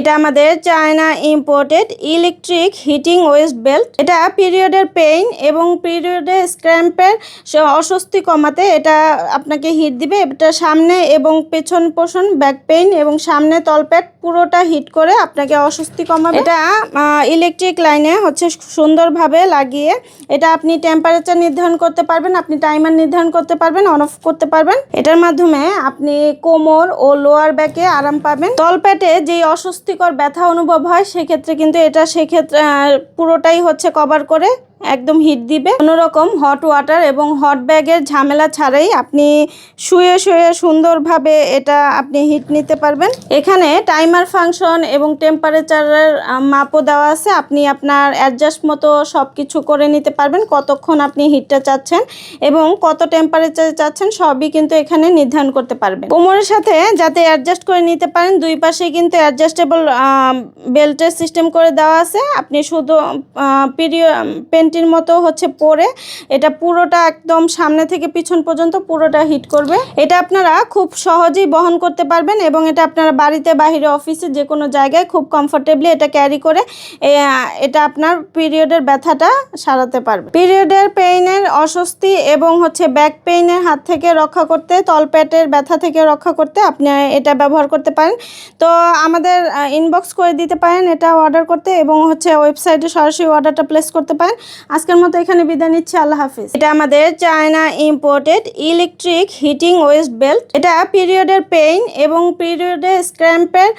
এটা আমাদের China imported electric heating waist belt. এটা পিরিয়ডের পেইন এবং পিরিয়ডের স্ক্র্যাম্পের অস্বস্তি কমাতে এটা আপনাকে হিট দিবে। এটা সামনে এবং পেছন পোষণ ব্যাক পেইন এবং সামনে তলপেট পুরোটা হিট করে আপনাকে অস্বস্তি কমাবে। এটা ইলেকট্রিক লাইনে হচ্ছে সুন্দরভাবে লাগিয়ে এটা আপনি টেম্পারেচার নির্ধারণ করতে পারবেন, আপনি টাইমার নির্ধারণ করতে পারবেন, অন অফ করতে পারবেন। এটার মাধ্যমে আপনি কোমর ও লোয়ার ব্যাকে আরাম পাবেন। তলপেটে যেই অস্বস্তিকর ব্যথা অনুভব হয় সেক্ষেত্রে কিন্তু এটা পুরোটাই হচ্ছে কভার করে একদম হিট দিবে। কোনো রকম হট ওয়াটার এবং হট ব্যাগের ঝামেলা ছাড়াই আপনি শুয়ে শুয়ে সুন্দরভাবে এটা আপনি হিট নিতে পারবেন। এখানে টাইমার ফাংশন এবং টেম্পারেচারের মাপও দেওয়া আছে। আপনি আপনার অ্যাডজাস্ট মতো সব কিছু করে নিতে পারবেন, কতক্ষণ আপনি হিটটা চাচ্ছেন এবং কত টেম্পারেচারে চাচ্ছেন সবই কিন্তু এখানে নির্ধারণ করতে পারবেন। কোমরের সাথে যাতে অ্যাডজাস্ট করে নিতে পারেন, দুই পাশে কিন্তু অ্যাডজাস্টেবল বেল্টের সিস্টেম করে দেওয়া আছে। আপনি শুধু পেন্টির মতো হচ্ছে পরে এটা পুরোটা একদম সামনে থেকে পিছন পর্যন্ত পুরোটা হিট করবে। এটা আপনারা খুব সহজেই বহন করতে পারবেন এবং এটা আপনারা বাড়িতে, বাহিরে, অফিসে যে কোনো জায়গায় খুব কমফোর্টেবলি এটা ক্যারি করে এটা আপনার পিরিয়ডের ব্যথাটা সারাতে পারবে। পিরিয়ডের পেইনের অস্বস্তি এবং হচ্ছে ব্যাক পেইনের হাত থেকে রক্ষা করতে, তলপেটের ব্যথা থেকে রক্ষা করতে আপনি এটা ব্যবহার করতে পারেন। তো আমাদের ইনবক্স করে দিতে পারেন এটা অর্ডার করতে এবং হচ্ছে ওয়েবসাইটে সরাসরি অর্ডারটা প্লেস করতে পারেন। আজকের মতো এখানে বিদায় নিচ্ছি, আল্লাহ হাফিজ। এটা আমাদের China imported electric heating waist belt. এটা পিরিয়ডের পেইন এবং পিরিয়ডের স্ক্র্যাম্পের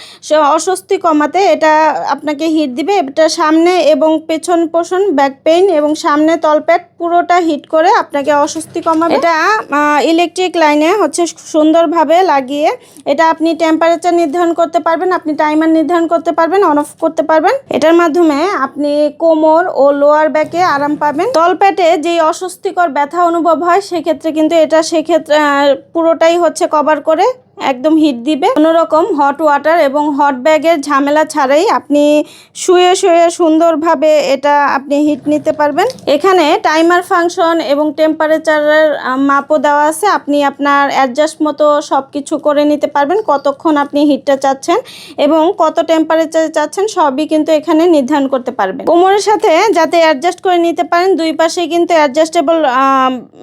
অস্বস্তি কমাতে এটা আপনাকে হিট দিবে। এটা সামনে এবং পেছন পোষণ ব্যাক পেইন এবং সামনে তলপেট পুরোটা হিট করে আপনাকে অস্বস্তি কমাবে। এটা ইলেকট্রিক লাইনে হচ্ছে সুন্দরভাবে লাগিয়ে এটা আপনি টেম্পারেচার নির্ধারণ করতে পারবেন, আপনি টাইমার নির্ধারণ করতে পারবেন, অন অফ করতে পারবেন। এটার মাধ্যমে আপনি কোমর ও লোয়ার ব্যাকে আরাম পাবেন। তলপেটে যেই অস্বস্তিকর ব্যথা অনুভব হয় সেক্ষেত্রে কিন্তু এটা পুরোটাই হচ্ছে কভার করে একদম হিট দিবে। কোনো রকম হট ওয়াটার এবং হট ব্যাগের ঝামেলা ছাড়াই আপনি শুয়ে শুয়ে সুন্দরভাবে এটা আপনি হিট নিতে পারবেন। এখানে টাইমার ফাংশন এবং টেম্পারেচারের মাপও দেওয়া আছে। আপনি আপনার অ্যাডজাস্ট মতো সব কিছু করে নিতে পারবেন, কতক্ষণ আপনি হিটটা চাচ্ছেন এবং কত টেম্পারেচারে চাচ্ছেন সবই কিন্তু এখানে নির্ধারণ করতে পারবেন। কোমরের সাথে যাতে অ্যাডজাস্ট করে নিতে পারেন, দুই পাশে কিন্তু অ্যাডজাস্টেবল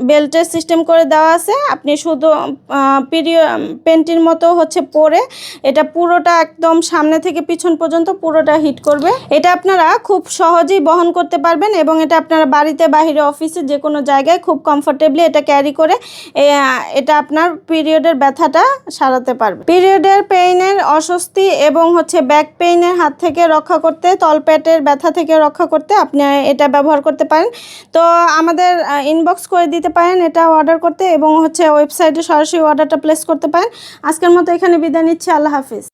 বেল্টের সিস্টেম করে দেওয়া আছে। আপনি শুধু পেন্টির মতো হচ্ছে পরে এটা পুরোটা একদম সামনে থেকে পিছন পর্যন্ত পুরোটা হিট করবে। এটা আপনারা খুব সহজেই বহন করতে পারবেন এবং এটা আপনারা বাড়িতে, বাহিরে, অফিসে যে কোনো জায়গায় খুব কমফোর্টেবলি এটা ক্যারি করে এটা আপনার পিরিয়ডের ব্যথাটা সারাতে পারবে। পিরিয়ডের পেইনের অস্বস্তি এবং হচ্ছে ব্যাক পেইনের হাত থেকে রক্ষা করতে, তলপেটের ব্যথা থেকে রক্ষা করতে আপনি এটা ব্যবহার করতে পারেন। তো আমাদের ইনবক্স করে দিতে পারেন এটা অর্ডার করতে এবং হচ্ছে ওয়েবসাইটে সরাসরি অর্ডারটা প্লেস করতে পারেন। আজকের মতো এখানে বিদায় নিচ্ছি, আল্লাহ হাফিজ।